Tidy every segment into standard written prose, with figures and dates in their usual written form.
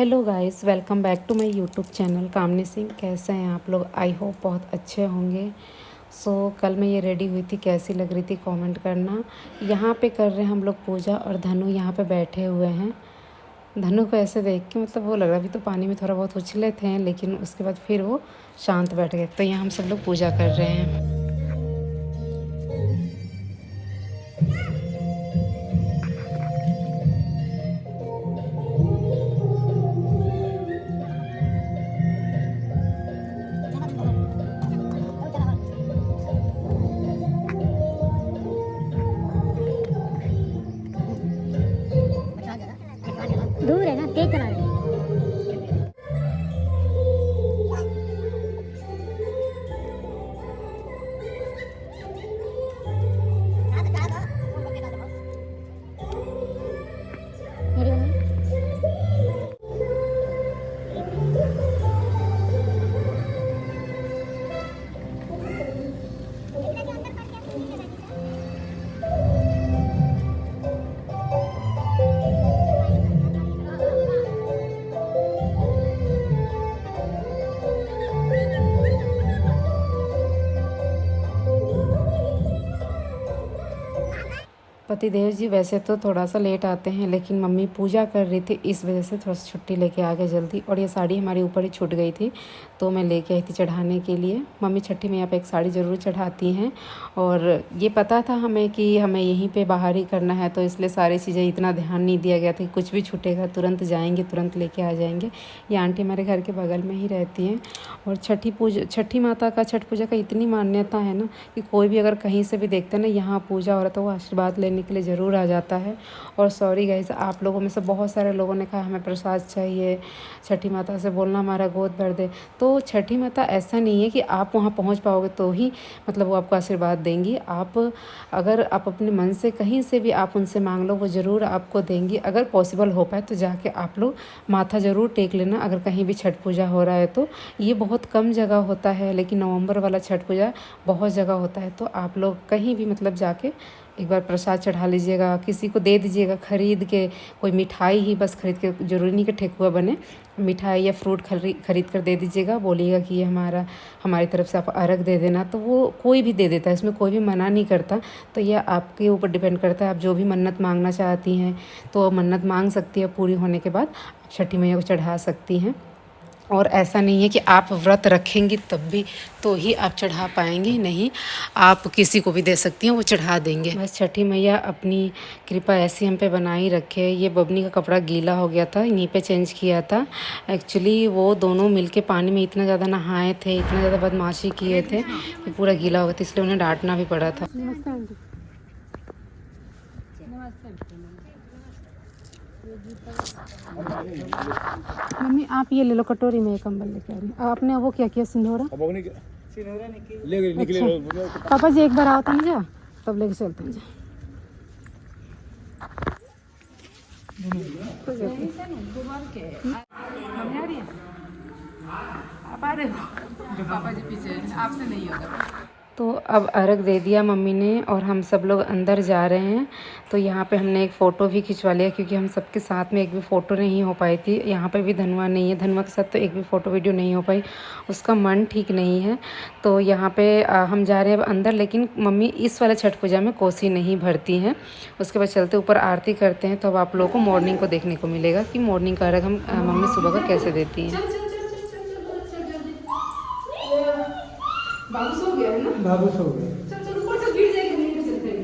Hello guys, welcome back to my YouTube channel Kamni Singh. कैसे हैं आप लोग? आई होप बहुत अच्छे होंगे। कल मैं ये रेडी हुई थी, कैसी लग रही थी कमेंट करना। यहाँ पे कर रहे हैं हम लोग पूजा और धनु यहाँ पे बैठे हुए हैं। धनु को ऐसे देख के मतलब वो लग रहा, अभी तो पानी में थोड़ा बहुत उछले थे लेकिन उसके बाद फिर वो शांत बैठ गए। तो यहाँ हम सब लोग पूजा कर रहे हैं। दूर है ना, तेज चला रहे हैं। पतिदेव जी वैसे तो थोड़ा सा लेट आते हैं, लेकिन मम्मी पूजा कर रही थी इस वजह से थोड़ा सा छुट्टी लेके आ गए जल्दी। और ये साड़ी हमारे ऊपर ही छूट गई थी तो मैं लेके आई थी चढ़ाने के लिए। मम्मी छठी मैया पे एक साड़ी ज़रूर चढ़ाती हैं और ये पता था हमें कि हमें यहीं पे बाहर ही करना है, तो इसलिए सारी चीज़ें इतना ध्यान नहीं दिया गया था कि कुछ भी छूटेगा तुरंत जाएंगे तुरंत लेके आ जाएंगे। ये आंटी हमारे घर के बगल में ही रहती हैं। और छठी माता का, छठ पूजा का इतनी मान्यता है ना कि कोई भी अगर कहीं से भी देखते हैं ना यहाँ पूजा हो रहा, तो वो आशीर्वाद लेने के लिए ज़रूर आ जाता है। और सॉरी गाइस, आप लोगों में से बहुत सारे लोगों ने कहा हमें प्रसाद चाहिए, छठी माता से बोलना हमारा गोद भर दे। तो छठी माता ऐसा नहीं है कि आप वहाँ पहुँच पाओगे तो ही मतलब वो आपको आशीर्वाद देंगी। अगर आप अपने मन से कहीं से भी आप उनसे मांग लो, वो ज़रूर आपको देंगी। अगर पॉसिबल हो पाए तो जाके आप लोग माथा ज़रूर टेक लेना अगर कहीं भी छठ पूजा हो रहा है तो। ये बहुत कम जगह होता है, लेकिन नवंबर वाला छठ पूजा बहुत जगह होता है। तो आप लोग कहीं भी मतलब जाके एक बार प्रसाद चढ़ा लीजिएगा, किसी को दे दीजिएगा खरीद के। कोई मिठाई ही बस खरीद के, ज़रूरी नहीं कि ठेकुआ बने, मिठाई या फ्रूट खरीद कर दे दीजिएगा। बोलिएगा कि ये हमारी तरफ से आप अर्घ दे देना, तो वो कोई भी दे देता है, इसमें कोई भी मना नहीं करता। तो यह आपके ऊपर डिपेंड करता है, आप जो भी मन्नत मांगना चाहती हैं तो मन्नत मांग सकती है। पूरी होने के बाद आप छठी मैया को चढ़ा सकती हैं। और ऐसा नहीं है कि आप व्रत रखेंगी तब भी तो ही आप चढ़ा पाएंगी, नहीं, आप किसी को भी दे सकती हैं, वो चढ़ा देंगे। बस छठी मैया अपनी कृपा ऐसी हम पे बनाई रखे। ये बबनी का कपड़ा गीला हो गया था, यहीं पे चेंज किया था। एक्चुअली वो दोनों मिलके पानी में इतना ज़्यादा नहाए थे, इतना ज़्यादा बदमाशी किए थे कि पूरा गीला हो गया था, इसलिए उन्हें डांटना भी पड़ा था। मम्मी आप ये ले लो, कटोरी में एक कंबल लेके आ रही हूँ। आपने वो क्या किया, सिंधोरा? अच्छा। पापा जी एक बार आओ तो जा, तब लेके चलते हैं। आप आ रहे हो? पापा जी पीछे, आपसे नहीं होगा। तो अब अर्घ दे दिया मम्मी ने और हम सब लोग अंदर जा रहे हैं। तो यहाँ पे हमने एक फ़ोटो भी खिंचवा लिया, क्योंकि हम सबके साथ में एक भी फ़ोटो नहीं हो पाई थी। यहाँ पे भी धनुआ नहीं है, धनुआ के साथ तो एक भी फ़ोटो वीडियो नहीं हो पाई, उसका मन ठीक नहीं है। तो यहाँ पे हम जा रहे हैं अब अंदर, लेकिन मम्मी इस वाले छठ पूजा में कोसी नहीं भरती हैं। उसके बाद चलते ऊपर आरती करते हैं, तो अब आप लोगों को मॉर्निंग को देखने को मिलेगा कि मॉर्निंग का अर्घ हम मम्मी सुबह का कैसे देती हैं। बाबू सो गया है ना? बाबू सो गया। चल चल ऊपर से गिर जाएगी, नीचे चलते हैं।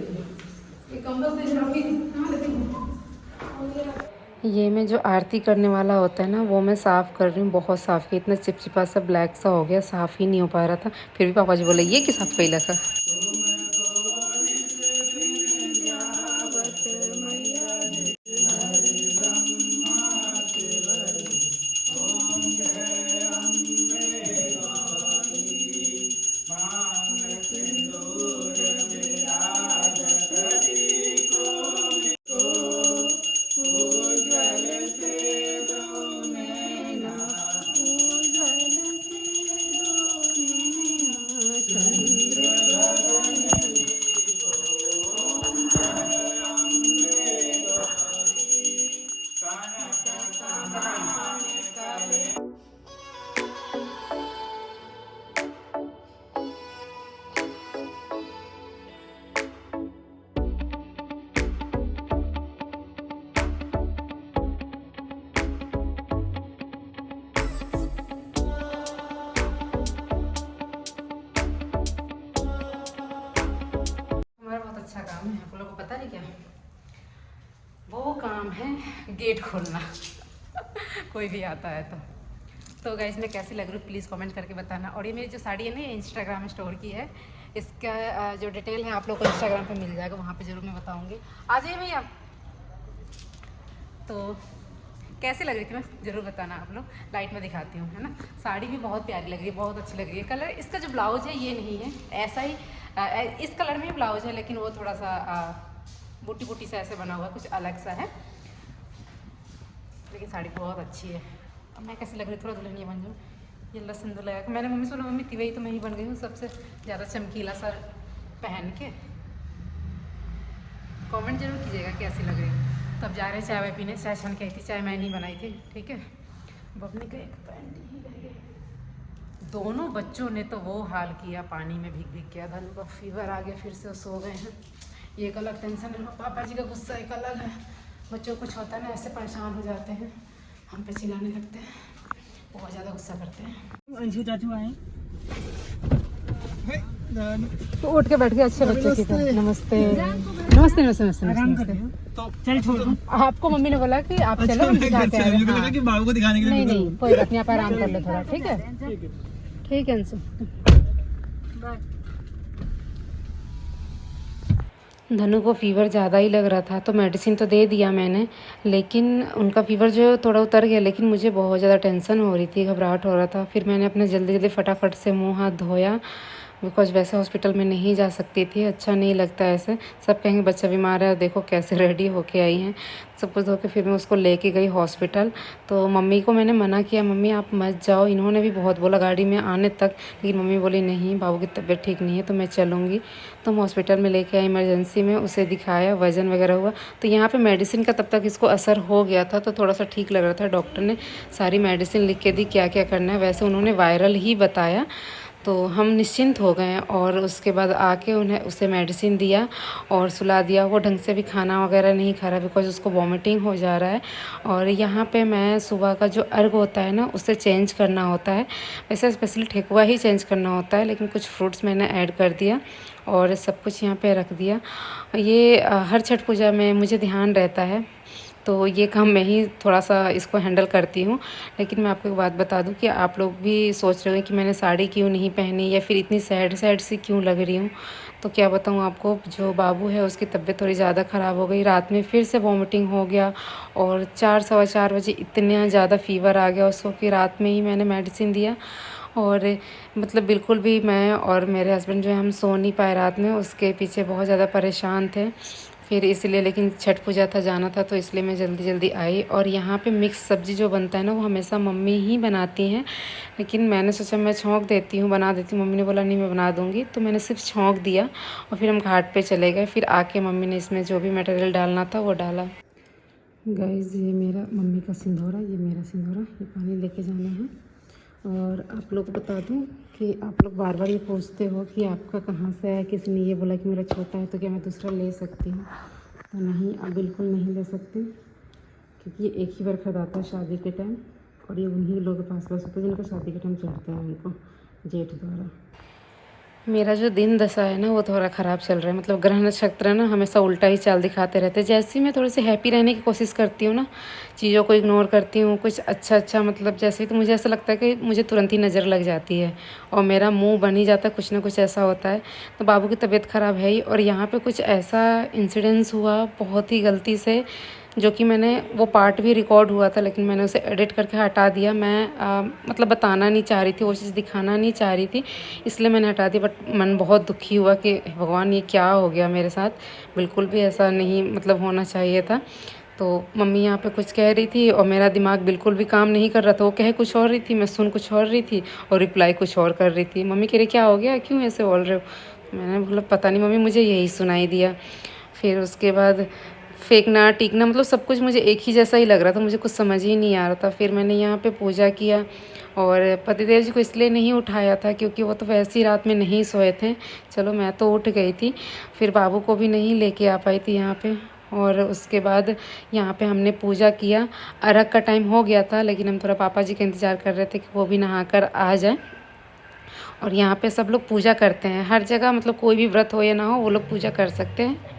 ये कंबल से झड़की कहाँ रखी? ये मैं जो आरती करने वाला होता है ना, वो मैं साफ़ कर रही हूँ। बहुत साफ़ किया, इतना चिपचिपा सा ब्लैक सा हो गया, साफ़ ही नहीं हो पा रहा था। फिर भी पापा जी बोले ये कि साफ़ कैला का। में आप लोगों को पता नहीं क्या, वो काम है गेट खोलना कोई भी आता है तो गाइस मैं कैसी लग रही हूँ प्लीज़ कमेंट करके बताना। और ये मेरी जो साड़ी है ना, ये इंस्टाग्राम में स्टोर की है, इसका जो डिटेल है आप लोग को इंस्टाग्राम पे मिल जाएगा, वहाँ पे ज़रूर मैं बताऊँगी। आ जाइए भैया। तो कैसी लग रही थी मैं ज़रूर बताना आप लोग, लाइट में दिखाती हूँ, है ना। साड़ी भी बहुत प्यारी लग रही है, बहुत अच्छी लग रही है। कलर इसका जो ब्लाउज है ये नहीं है, ऐसा ही इस कलर में ही ब्लाउज है, लेकिन वो थोड़ा सा बूटी बूटी सा ऐसे बना हुआ, कुछ अलग सा है, लेकिन साड़ी बहुत अच्छी है। अब मैं कैसे लग रही, थोड़ा दुल्हनिया बन जाऊँ, ये सिंदूर लगा के। मैंने मम्मी से बोला, मम्मी तिवई तो मैं ही बन गई हूँ सबसे ज़्यादा चमकीला सा पहन के। कमेंट जरूर कीजिएगा कैसी लग रही है। तब जा रहे चाय वाय पीने, चाय छन के आई थी, चाय मैं नहीं बनाई थी, ठीक है। बबनी का एक पैंट ही रह गया। दोनों बच्चों ने तो वो हाल किया, पानी में भीग भीग के। धनु का फीवर आ गया, फिर से सो गए हैं। ये एक अलग टेंशन है, पापा जी का गुस्सा एक अलग है। बच्चों को कुछ होता है ना, ऐसे परेशान हो जाते हैं, हम पे चिल्लाने लगते हैं, बहुत ज़्यादा गुस्सा करते हैं। अंशु चाचू आए तो उठ के बैठ के अच्छे बच्चे की तरह। नमस्ते नमस्ते नमस्ते नमस्ते नमस्ते। तो चल छोड़ दो। आपको मम्मी ने बोला कि आप चलो, हम दिखा के आए। हाँ। कि बाबू को दिखाने के लिए नहीं नहीं कोई बात नहीं, आप आराम कर लो थोड़ा, ठीक है ठीक है अंशु। धनु को फ़ीवर ज़्यादा ही लग रहा था, तो मेडिसिन तो दे दिया मैंने, लेकिन उनका फ़ीवर जो थोड़ा उतर गया, लेकिन मुझे बहुत ज़्यादा टेंशन हो रही थी, घबराहट हो रहा था। फिर मैंने अपने जल्दी जल्दी फटाफट से मुंह हाथ धोया, बिकॉज वैसे हॉस्पिटल में नहीं जा सकती थी, अच्छा नहीं लगता ऐसे। सब कहेंगे बच्चा बीमार है, देखो कैसे रेडी होके आई हैं। सब कुछ धो के फिर मैं उसको लेके गई हॉस्पिटल। तो मम्मी को मैंने मना किया, मम्मी आप मत जाओ, इन्होंने भी बहुत बोला गाड़ी में आने तक, लेकिन मम्मी बोली नहीं, बाबू की तबीयत ठीक नहीं है तो मैं चलूँगी। तो हम हॉस्पिटल में लेके आए इमरजेंसी में, उसे दिखाया, वज़न वगैरह हुआ। तो यहाँ पे मेडिसिन का तब तक इसको असर हो गया था, तो थोड़ा सा ठीक लग रहा था। डॉक्टर ने सारी मेडिसिन लिख के दी, क्या क्या करना है। वैसे उन्होंने वायरल ही बताया, तो हम निश्चिंत हो गए। और उसके बाद आके उसे मेडिसिन दिया और सुला दिया। वो ढंग से भी खाना वगैरह नहीं खा रहा, बिकॉज उसको वॉमिटिंग हो जा रहा है। और यहाँ पे मैं सुबह का जो अर्घ होता है ना, उसे चेंज करना होता है। वैसे स्पेशली ठेकुआ ही चेंज करना होता है, लेकिन कुछ फ्रूट्स मैंने ऐड कर दिया और सब कुछ यहाँ पे रख दिया। ये हर छठ पूजा में मुझे ध्यान रहता है, तो ये काम मैं ही थोड़ा सा इसको हैंडल करती हूँ। लेकिन मैं आपको एक बात बता दूँ कि आप लोग भी सोच रहे हो कि मैंने साड़ी क्यों नहीं पहनी या फिर इतनी सैड सैड सी क्यों लग रही हूँ। तो क्या बताऊँ आपको, जो बाबू है उसकी तबीयत थोड़ी ज़्यादा ख़राब हो गई। रात में फिर से वॉमिटिंग हो गया और 4 सवा 4 बजे इतना ज़्यादा फ़ीवर आ गया उसको कि रात में ही मैंने मेडिसिन दिया। और मतलब बिल्कुल भी मैं और मेरे हस्बैंड जो है, हम सो नहीं पाए रात में, उसके पीछे बहुत ज़्यादा परेशान थे। फिर इसलिए, लेकिन छठ पूजा था, जाना था, तो इसलिए मैं जल्दी जल्दी आई। और यहाँ पे मिक्स सब्ज़ी जो बनता है ना, वो हमेशा मम्मी ही बनाती हैं, लेकिन मैंने सोचा मैं छौंक देती हूँ, बना देती हूँ। मम्मी ने बोला नहीं मैं बना दूँगी, तो मैंने सिर्फ छौंक दिया और फिर हम घाट पे चले गए। फिर आके मम्मी ने इसमें जो भी मटेरियल डालना था वो डाला। गाइस ये मेरा मम्मी का सिंदूरा, ये मेरा सिंदूरा, ये पानी लेके जाना है। और आप लोग को बता दूं कि आप लोग बार बार ये पूछते हो कि आपका कहाँ से है, किसी ने ये बोला कि मेरा छोटा है, तो क्या मैं दूसरा ले सकती हूँ? तो नहीं, आप बिल्कुल नहीं ले सकते, क्योंकि ये एक ही बार खरीदाता है शादी के टाइम, और ये उन्हीं लोगों के पास होता है जिनको शादी के टाइम चढ़ते हैं उनको जेठ द्वारा। मेरा जो दिन दशा है ना, वो थोड़ा ख़राब चल रहा है। मतलब ग्रह नक्षत्र ना हमेशा उल्टा ही चाल दिखाते रहते हैं। जैसे ही मैं थोड़ी सी हैप्पी रहने की कोशिश करती हूँ ना, चीज़ों को इग्नोर करती हूँ, कुछ अच्छा मतलब जैसे, तो मुझे ऐसा लगता है कि मुझे तुरंत ही नज़र लग जाती है और मेरा मुंह बन ही जाता है, कुछ ना कुछ ऐसा होता है। तो बाबू की तबीयत ख़राब है ही, और यहाँ पर कुछ ऐसा इंसिडेंस हुआ बहुत ही गलती से, जो कि मैंने, वो पार्ट भी रिकॉर्ड हुआ था, लेकिन मैंने उसे एडिट करके हटा दिया। मैं मतलब बताना नहीं चाह रही थी, वो चीज़ दिखाना नहीं चाह रही थी, इसलिए मैंने हटा दी। बट मन बहुत दुखी हुआ कि भगवान ये क्या हो गया मेरे साथ, बिल्कुल भी ऐसा नहीं मतलब होना चाहिए था। तो मम्मी यहाँ पे कुछ कह रही थी और मेरा दिमाग बिल्कुल भी काम नहीं कर रहा था। वो कह कुछ और रही थी, मैं सुन कुछ और रही थी, और रिप्लाई कुछ और कर रही थी। मम्मी कह रही क्या हो गया, क्यों ऐसे बोल रहे हो? मैंने बोला पता नहीं मम्मी, मुझे यही सुनाई दिया। फिर उसके बाद फेंकना टीकना, मतलब सब कुछ मुझे एक ही जैसा ही लग रहा था, मुझे कुछ समझ ही नहीं आ रहा था। फिर मैंने यहाँ पे पूजा किया, और पतिदेव जी को इसलिए नहीं उठाया था क्योंकि वो तो वैसे ही रात में नहीं सोए थे। चलो मैं तो उठ गई थी, फिर बाबू को भी नहीं लेके आ पाई थी यहाँ पे। और उसके बाद यहाँ पे हमने पूजा किया। अर्घ का टाइम हो गया था, लेकिन हम थोड़ा पापा जी का इंतज़ार कर रहे थे कि वो भी नहा कर आ जाए। और यहाँ पे सब लोग पूजा करते हैं हर जगह, मतलब कोई भी व्रत हो या ना हो, वो लोग पूजा कर सकते हैं।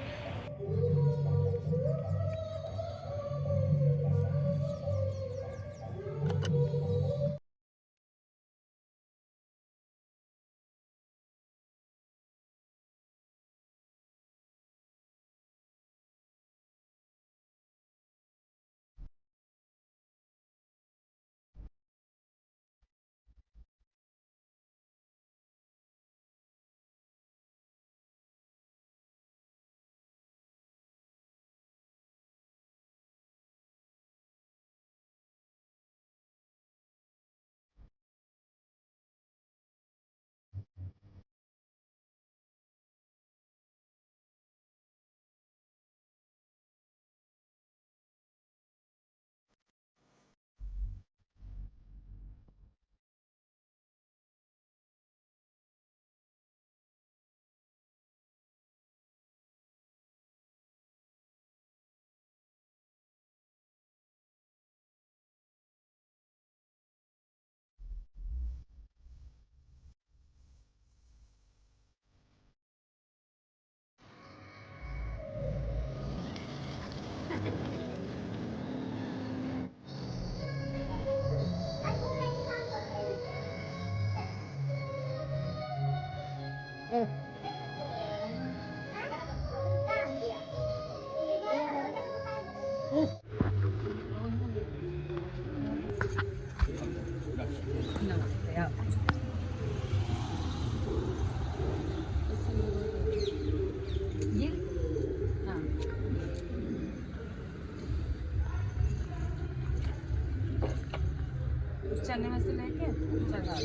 चलने में से लेके चढ़ा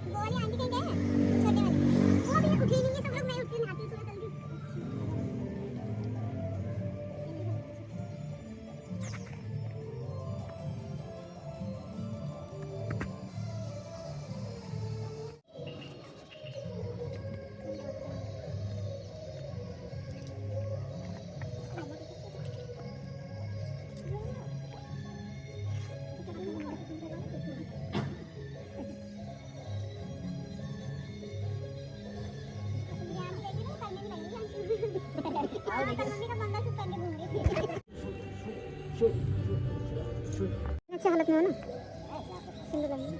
वो वाली आंटी कहीं गए हैं? छोटे वाली वो भी उठी नहीं है, सब लोग मैं उठ के नहाती हूँ सुबह जल्दी। अच्छा हालत में हो ना सिंधु गंगा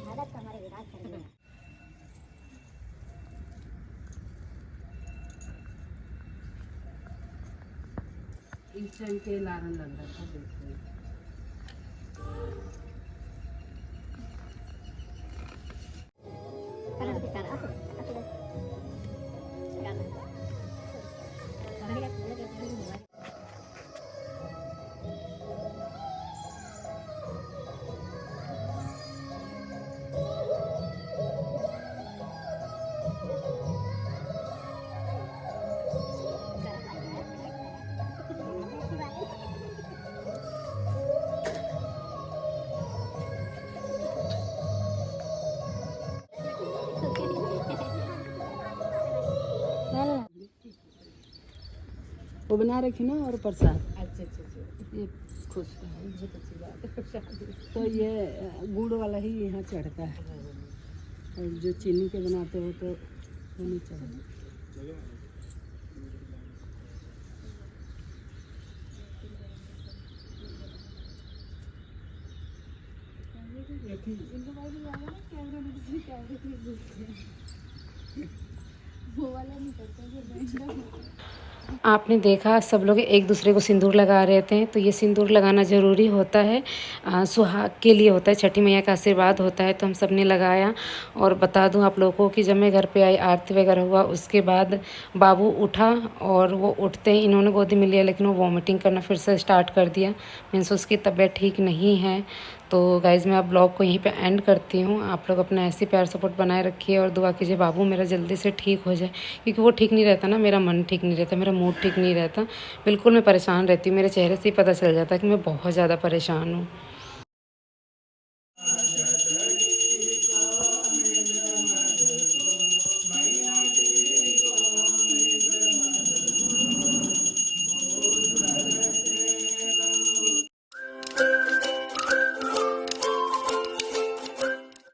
हालत तो हमारे विराट कर दिया। इस टाइम के लारन लग रहा था बिल्कुल। वो बना रखी ना और प्रसाद। अच्छा अच्छा अच्छा, ये खुश बहुत अच्छी बात है। तो ये गुड़ वाला ही यहाँ चढ़ता है, और जो चीनी के बनाते हो तो वो नहीं चढ़ता। आपने देखा सब लोग एक दूसरे को सिंदूर लगा रहे थे, तो ये सिंदूर लगाना ज़रूरी होता है, सुहाग के लिए होता है, छठी मैया का आशीर्वाद होता है। तो हम सब ने लगाया। और बता दूं आप लोगों को कि जब मैं घर पे आई, आरती वगैरह हुआ, उसके बाद बाबू उठा और वो उठते ही इन्होंने गोदी में लिया, लेकिन वो वॉमिटिंग करना फिर से स्टार्ट कर दिया। मीन्स उसकी तबीयत ठीक नहीं है। तो गाइज़ मैं अब ब्लॉग को यहीं पे एंड करती हूँ। आप लोग अपना ऐसे प्यार सपोर्ट बनाए रखिए और दुआ कीजिए बाबू मेरा जल्दी से ठीक हो जाए, क्योंकि वो ठीक नहीं रहता ना, मेरा मन ठीक नहीं रहता, मेरा मूड ठीक नहीं रहता, बिल्कुल मैं परेशान रहती हूँ। मेरे चेहरे से ही पता चल जाता है कि मैं बहुत ज़्यादा परेशान हूँ।